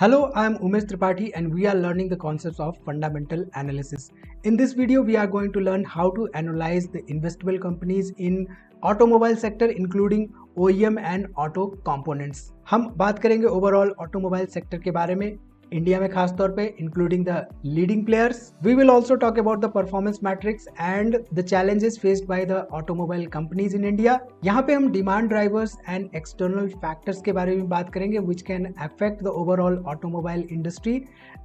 Hello, I am Umesh Tripathi and we are learning the concepts of fundamental analysis. In this video, we are going to learn how to analyze the investable companies in automobile sector including OEM and auto components. हम बात करेंगे overall automobile sector के बारे में India में खास तौर पे including the leading players. We will also talk about the performance metrics and the challenges faced by the automobile companies in India. यहाँ पे हम demand drivers and external factors के बारे में बात करेंगे which can affect the overall automobile industry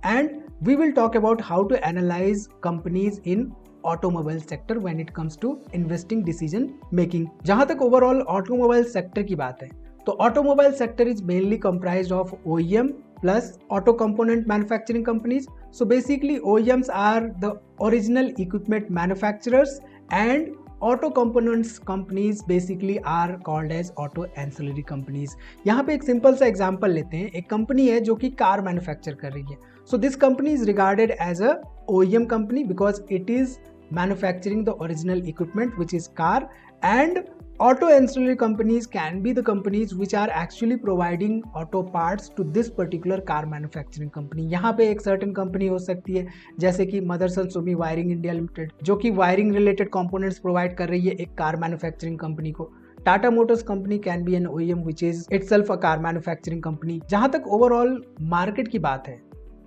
and we will talk about how to analyse companies in automobile sector when it comes to investing decision making. जहां तक overall automobile sector की बात है तो automobile sector is mainly comprised of OEM plus auto component manufacturing companies. So basically OEMs are the original equipment manufacturers and auto components companies basically are called as auto ancillary companies. यहाँ पे एक simple सा example लेते हैं. एक company है जो कि कार मैन्युफैक्चर कर रही है. So this company is regarded as a OEM company because it is manufacturing the original equipment which is car, and auto ancillary companies can be the companies which are actually providing auto parts to this particular car manufacturing company. यहाँ पे एक certain company हो सकती है जैसे कि Motherson Sumi wiring India limited जो कि वायरिंग रिलेटेड कंपोनेंट्स प्रोवाइड कर रही है एक कार मैन्युफैक्चरिंग कंपनी को. Tata motors company can be an OEM which is itself a car manufacturing company. जहां तक ओवरऑल मार्केट की बात है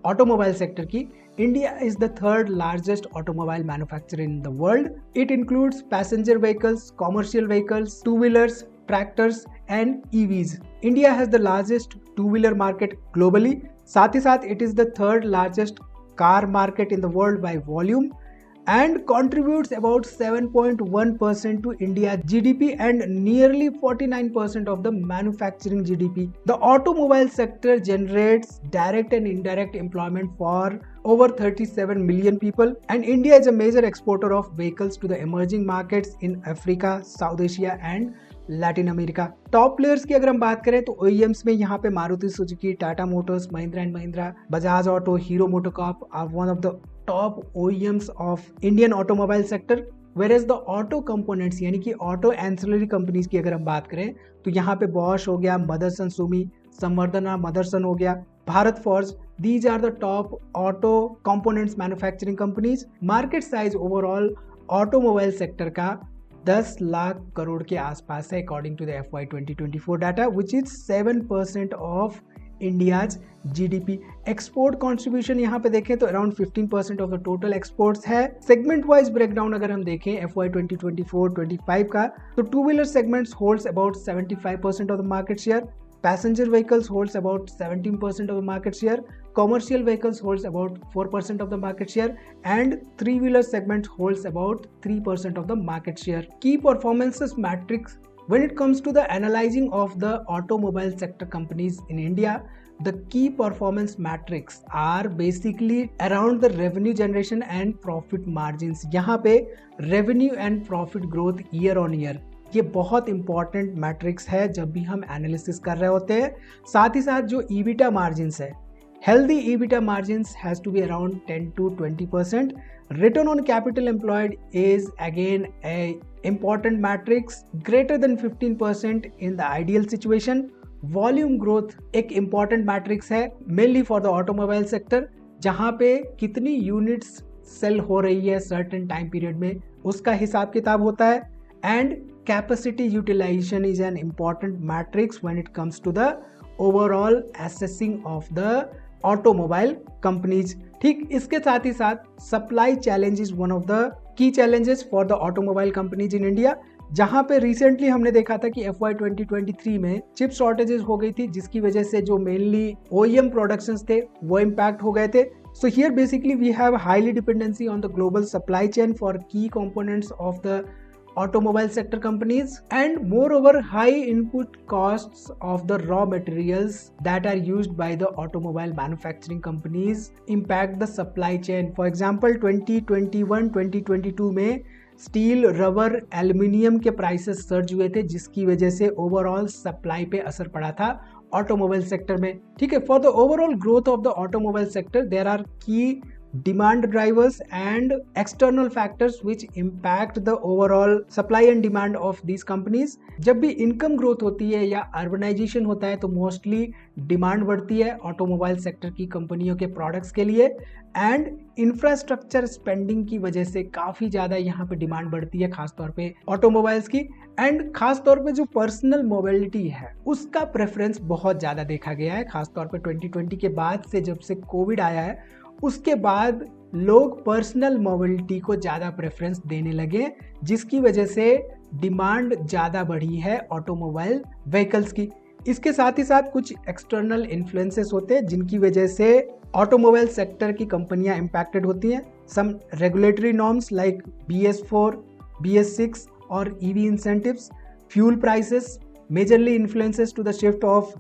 ऑटोमोबाइल सेक्टर की, India is the third largest automobile manufacturer in the world. It includes passenger vehicles, commercial vehicles, two-wheelers, tractors and EVs. India has the largest two-wheeler market globally. साथ ही साथ it is the third largest car market in the world by volume and contributes about 7.1% to India's GDP and nearly 49% of the manufacturing GDP. The automobile sector generates direct and indirect employment for over 37 million people, and India is a major exporter of vehicles to the emerging markets in Africa, South Asia and Latin America. Top players की अगर हम बात करें तो OEMs में यहाँ पे Maruti Suzuki, Tata motors, Mahindra and Mahindra, Bajaj auto, Hero MotoCorp are one of the top OEMs of Indian automobile sector. Where the auto components यानी कि ऑटो एंसिलरी कंपनीज की अगर हम बात करें तो यहाँ पे बॉश हो गया, मदरसन सुमी, संवर्धना मदरसन हो गया, Bharat forge, these are the top auto components manufacturing companies. Market size overall automobile sector का 10 लाख करोड़ के आसपास है according to the FY 2024 data which is 7% of India's GDP. Export contribution यहाँ पे देखें तो around 15% of the total exports है. Segment wise breakdown अगर हम देखें FY 2024-25 का तो two wheeler segments holds about 75% of the market share, passenger vehicles holds about 17% of the market share, commercial vehicles holds about 4% of the market share and three-wheeler segment holds about 3% of the market share. Key performances matrix when it comes to the analyzing of the automobile sector companies in India, the key performance metrics are basically around the revenue generation and profit margins. यहाँ पे revenue and profit growth year on year ये बहुत important metrics है जब भी हम analysis कर रहे होते हैं. साथ ही साथ जो EBITDA मार्जिन्स है, healthy EBITDA margins has to be around 10 to 20%. Return on capital employed is again a important metrics greater than 15% in the ideal situation. Volume growth एक इंपॉर्टेंट मैट्रिक्स है mainly for the automobile sector, जहां पे कितनी units cell हो रही है certain time period में उसका हिसाब किताब होता है. And capacity utilization is an important matrix when it comes to the overall assessing of the automobile companies. ठीक, इसके साथ ही साथ supply challenge is one of the key challenges for the automobile companies in India. जहां पे recently हमने देखा था कि FY 2023 में चिप शॉर्टेजेस हो गई थी जिसकी वजह से जो मेनली OEM प्रोडक्शंस थे वो इम्पैक्ट हो गए थे. So here basically we have highly dependency on the global supply chain for key components of the automobile sector companies, and moreover high input costs of the raw materials that are used by the automobile manufacturing companies impact the supply chain. For example 2021-2022 में steel, rubber, aluminium के prices surge हुए थे जिसकी वजह से overall supply पे असर पड़ा था ऑटोमोबाइल सेक्टर में. ठीक है, for the overall growth of the automobile sector there are key demand drivers and external factors which impact the overall supply and demand of these companies. जब भी इनकम ग्रोथ होती है या अर्बनाइजेशन होता है तो मोस्टली डिमांड बढ़ती है ऑटोमोबाइल सेक्टर की कंपनियों के प्रोडक्ट्स के लिए, एंड इंफ्रास्ट्रक्चर स्पेंडिंग की वजह से काफ़ी ज़्यादा यहाँ पे डिमांड बढ़ती है खासतौर पे ऑटोमोबाइल्स की। एंड खासतौर पे जो पर्सनल मोबिलिटी है उसका प्रेफरेंस बहुत ज़्यादा देखा गया है, खासतौर पे 2020 के बाद से, जब से कोविड आया है उसके बाद लोग पर्सनल मोबिलिटी को ज़्यादा प्रेफरेंस देने लगे, जिसकी वजह से डिमांड ज़्यादा बढ़ी है ऑटोमोबाइल व्हीकल्स की। इसके साथ ही साथ कुछ एक्सटर्नल इन्फ्लुएंसेस होते हैं जिनकी वजह से ऑटोमोबाइल सेक्टर की कंपनियां इम्पैक्टेड होती हैं। सम regulatory norms like BS4, BS6 और EV incentives, fuel prices majorly influences to the shift of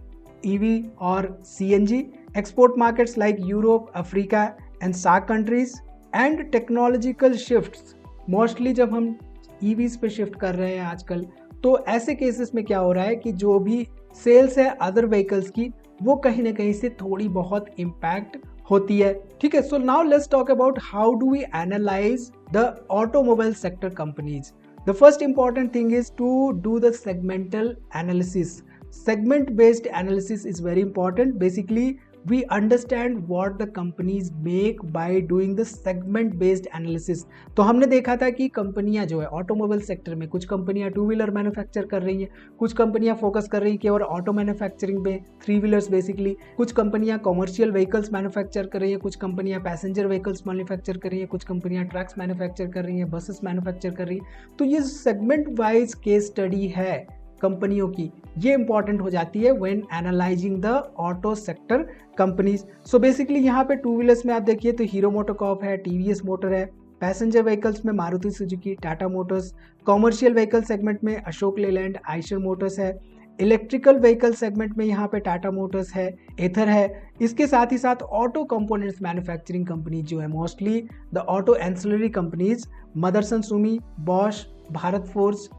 EV or CNG, export markets like Europe, Africa and SAARC countries, and technological shifts। Mostly जब हम EVs पे shift कर रहे हैं आजकल, तो ऐसे केसेस में क्या हो रहा है कि जो भी सेल्स है अदर व्हीकल्स की वो कहीं ना कहीं से थोड़ी बहुत इम्पैक्ट होती है। ठीक है, so now let's talk about how do we analyse the automobile sector companies. The first important thing is to do the segmental analysis. Segment based analysis is very important. Basically, we understand what the companies make by doing the segment based analysis. तो हमने देखा था कि कंपनियां जो है automobile sector में, कुछ कंपनियां टू व्हीलर मैन्युफैक्चर कर रही हैं, कुछ कंपनियां फोकस कर रही हैं केवल ऑटो मैन्युफैक्चरिंग पे, थ्री व्हीलर्स बेसिकली, कुछ कंपनियां कॉमर्शियल व्हीकल्स मैन्युफैक्चर कर रही हैं, कुछ कंपनियां पैसेंजर व्हीकल्स मैन्युफैक्चर कर रही हैं, कुछ कंपनियां ट्रक्स मैन्युफैक्चर कर रही हैं, बसेस मैन्युफैक्चर कर रही हैं। तो ये सेगमेंट वाइज केस स्टडी है कंपनियों की, ये इंपॉर्टेंट हो जाती है when analysing the auto sector companies. So basically यहाँ पे टू व्हीलर्स में आप देखिए तो हीरो मोटोकॉर्प है, TVS मोटर है, पैसेंजर व्हीकल्स में Maruti Suzuki, Tata Motors, commercial vehicle segment में अशोक लेलैंड, आइशर मोटर्स है, इलेक्ट्रिकल व्हीकल सेगमेंट में यहाँ पे टाटा मोटर्स है, एथर है। इसके साथ ही साथ ऑटो कंपोनेंट्स मैन्युफैक्चरिंग कंपनी जो है mostly the auto ancillary companies, Motherson Sumi, Bosch, Bharat forge.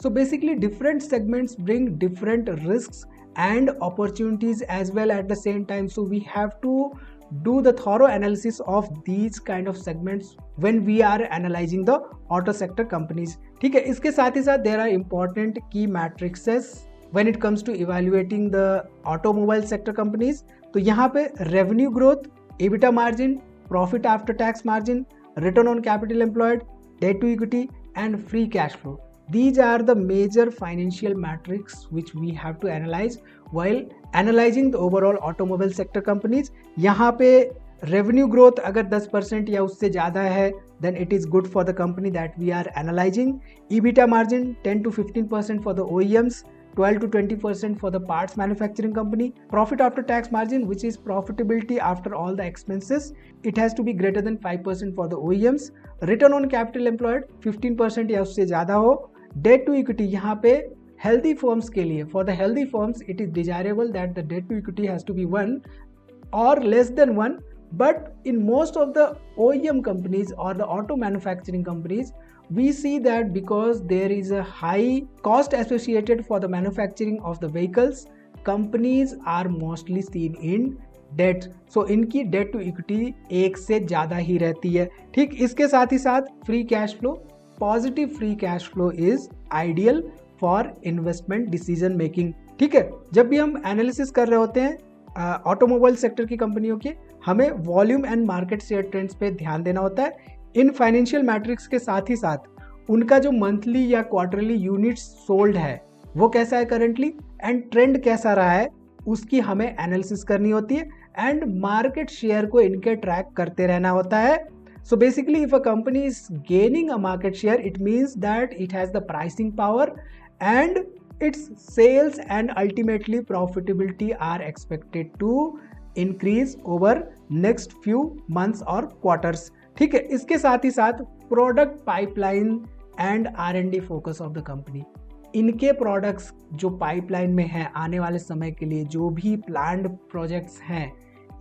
So basically different segments bring different risks and opportunities as well at the same time. So we have to do the thorough analysis of these kind of segments when we are analyzing the auto sector companies. ठीक है, इसके साथ ही साथ there are important key matrices when it comes to evaluating the automobile sector companies. तो यहाँ पे revenue growth, EBITDA margin, profit after tax margin, return on capital employed, debt to equity and free cash flow. These are the major financial metrics which we have to analyze while analyzing the overall automobile sector companies. यहाँ पे revenue growth अगर 10% या उससे ज़्यादा है then it is good for the company that we are analyzing. EBITDA margin 10 to 15% for the OEMs, 12 to 20% for the parts manufacturing company. Profit after tax margin, which is profitability after all the expenses, it has to be greater than 5% for the OEMs. Return on capital employed 15% या उससे ज़्यादा हो. Debt to equity यहाँ पे healthy firms के लिए, for the healthy firms it is desirable that the debt to equity has to be 1 or less than 1. But in most of the OEM companies or the auto manufacturing companies, we see that because there is a high cost associated for the manufacturing of the vehicles, companies are mostly seen in date. So इनकी date to equity 1 से ज़्यादा ही रहती है। ठीक, इसके साथ ही साथ free cash flow, positive free cash flow is ideal for investment decision making. ठीक है, जब भी हम एनालिसिस कर रहे होते हैं ऑटोमोबाइल सेक्टर की कंपनियों के, हमें volume and market share trends पे ध्यान देना होता है। इन फाइनेंशियल मैट्रिक्स के साथ ही साथ उनका जो मंथली या क्वार्टरली यूनिट्स सोल्ड है वो कैसा है करेंटली, एंड ट्रेंड कैसा रहा है उसकी हमें एनालिसिस करनी होती है, एंड मार्केट शेयर को इनके ट्रैक करते रहना होता है। So basically if a company is gaining a market share, it means that it has the pricing power and its sales and ultimately profitability are expected to increase over next few months or quarters. ठीक है, इसके साथ ही साथ product pipeline and R&D focus of the company, इनके products जो pipeline में हैं आने वाले समय के लिए, जो भी प्लान्ड प्रोजेक्ट्स हैं,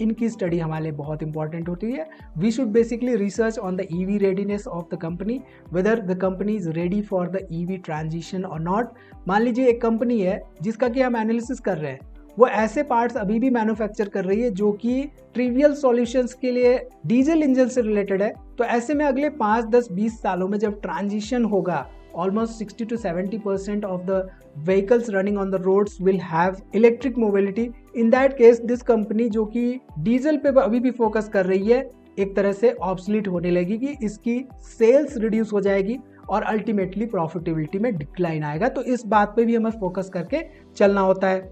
इनकी स्टडी हमारे लिए बहुत इंपॉर्टेंट होती है। We should basically research on the EV readiness of the company, whether the company is ready for the EV transition और नॉट। मान लीजिए एक कंपनी है जिसका कि हम एनालिसिस कर रहे हैं, वो ऐसे पार्ट्स अभी भी मैन्युफैक्चर कर रही है जो कि ट्रिवियल सॉल्यूशंस के लिए डीजल इंजन से रिलेटेड है। तो ऐसे में अगले 5, 10, 20 सालों में जब ट्रांजिशन होगा, almost 60 to 70% of the vehicles running on the roads will have electric mobility. In that case, this company जो कि डीजल पे अभी भी फोकस कर रही है, एक तरह से ऑब्सलीट होने लगेगी, इसकी सेल्स रिड्यूस हो जाएगी और अल्टीमेटली प्रॉफिटेबिलिटी में डिक्लाइन आएगा। तो इस बात पे भी हमें फोकस करके चलना होता है।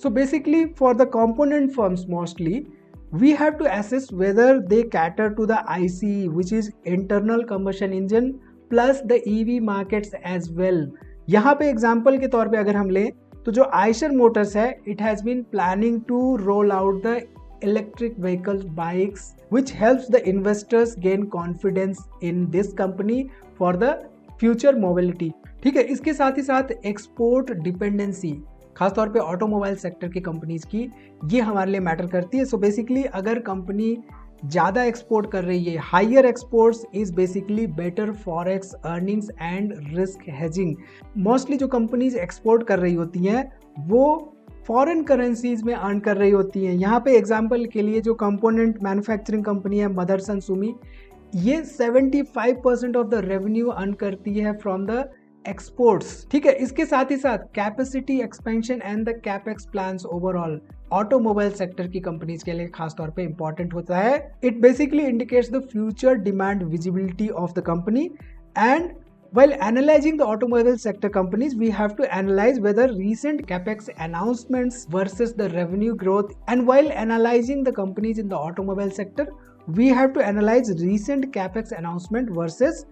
So basically for the component firms mostly we have to assess whether they cater to the ICE, which is internal combustion engine plus the EV markets as well. यहाँ पे एग्जाम्पल के तौर पे अगर हम लें तो जो आइशर मोटर्स है, it has been planning to roll out the electric vehicles bikes, which helps the investors gain confidence in this company for the future mobility. ठीक है, इसके साथ ही साथ एक्सपोर्ट डिपेंडेंसी, खासतौर पे ऑटोमोबाइल सेक्टर की कंपनीज की, ये हमारे लिए मैटर करती है। सो बेसिकली अगर कंपनी ज़्यादा एक्सपोर्ट कर रही है, higher exports is basically better forex earnings and risk hedging. Mostly जो कंपनीज एक्सपोर्ट कर रही होती हैं वो फॉरेन करेंसीज में अर्न कर रही होती हैं। यहाँ पे एग्जांपल के लिए जो कंपोनेंट मैन्युफैक्चरिंग कंपनी है मदरसन सुमी, ये 75% ऑफ द रेवेन्यू अर्न करती है फ्रॉम द एक्सपोर्ट्स। ठीक है, इसके साथ ही साथ capacity expansion and the capex plans overall automobile sector की कंपनीज के लिए खासतौर पे इंपॉर्टेंट होता है। It basically indicates the future demand visibility of the company. And while analyzing the automobile sector companies, we have to analyze whether recent capex announcements versus the revenue growth. And while analyzing the companies in the automobile sector, we have to analyze recent capex announcement versus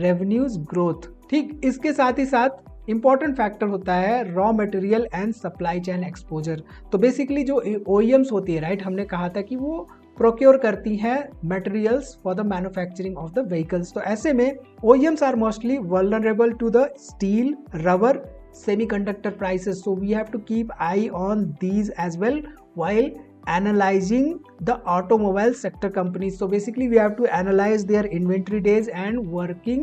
revenues growth. ठीक, इसके साथ ही साथ important factor होता है raw material and supply chain exposure. तो basically जो OEMs होती है, राइट, हमने कहा था कि वो प्रोक्योर करती हैं materials for the manufacturing of the vehicles. तो ऐसे में OEMs are mostly vulnerable to the steel, rubber, semiconductor prices. So we have to keep eye on these as well while analyzing the automobile sector companies. So basically we have to analyze their inventory days and working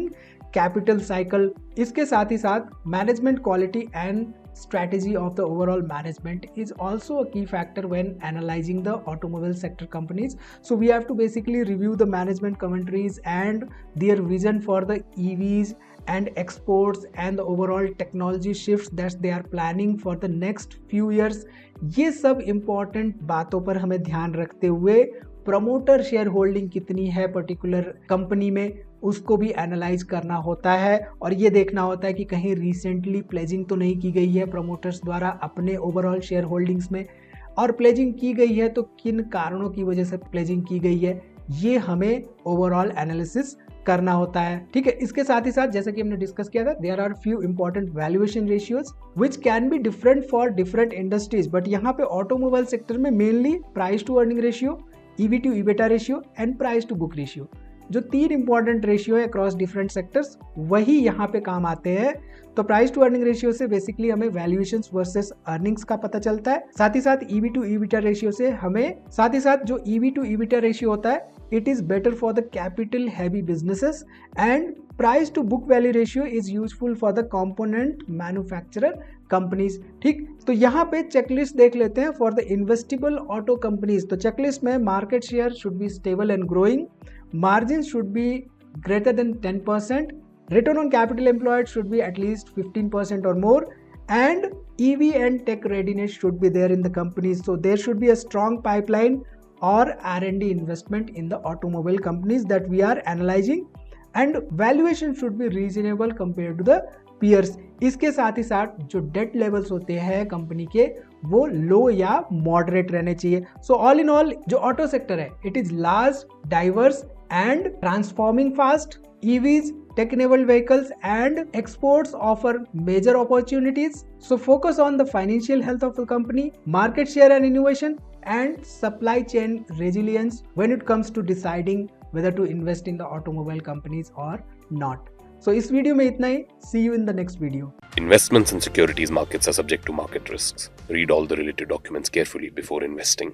capital cycle. इसके साथ ही साथ management quality and strategy of the overall management is also a key factor when analyzing the automobile sector companies. So we have to basically review the management commentaries and their vision for the EVs and exports and the overall technology shifts that they are planning for the next few years. ये सब important बातों पर हमें ध्यान रखते हुए promoter share holding कितनी है पर्टिकुलर कंपनी में, उसको भी एनालाइज करना होता है और ये देखना होता है कि कहीं रिसेंटली प्लेजिंग तो नहीं की गई है प्रमोटर्स द्वारा अपने ओवरऑल शेयर होल्डिंग्स में, और प्लेजिंग की गई है तो किन कारणों की वजह से प्लेजिंग की गई है, ये हमें ओवरऑल एनालिसिस करना होता है। ठीक है, इसके साथ ही साथ जैसा कि हमने डिस्कस किया था, there are few important valuation ratios which can be different for different industries, but यहाँ पे ऑटोमोबाइल सेक्टर में mainly price to earning ratio, EV to EBITDA ratio and price to book ratio, जो 3 important ratio है across different sectors, वही यहाँ पे काम आते हैं। तो प्राइस टू अर्निंग रेशियो से बेसिकली हमें वैल्यूएशंस वर्सेस अर्निंग्स का पता चलता है। साथ ही साथ EV टू EBITDA रेशियो से हमें, साथ ही साथ जो EV टू EBITDA रेशियो होता है, it is better for the capital heavy businesses, and price to book value ratio is useful for the component manufacturer companies. ठीक, तो यहाँ पे चेकलिस्ट देख लेते हैं for the investable auto companies. तो चेकलिस्ट में market share should be stable and growing, margins should be greater than 10%, return on capital employed should be at least 15% or more, and EV and tech readiness should be there in the companies. So there should be a strong pipeline or R&D investment in the automobile companies that we are analyzing, and valuation should be reasonable compared to the peers. इसके साथ ही साथ जो date levels होते हैं company के, वो लो या moderate रहने चाहिए। सो ऑल इन ऑल जो ऑटो सेक्टर है, it is large, diverse and transforming fast. EVs, tech-enabled vehicles and exports offer major opportunities. So focus on the financial health of the company, market share and innovation, and supply chain resilience when it comes to deciding whether to invest in the automobile companies or not. So इस video में इतना ही. See you in the next video. Investments in securities markets are subject to market risks. Read all the related documents carefully before investing.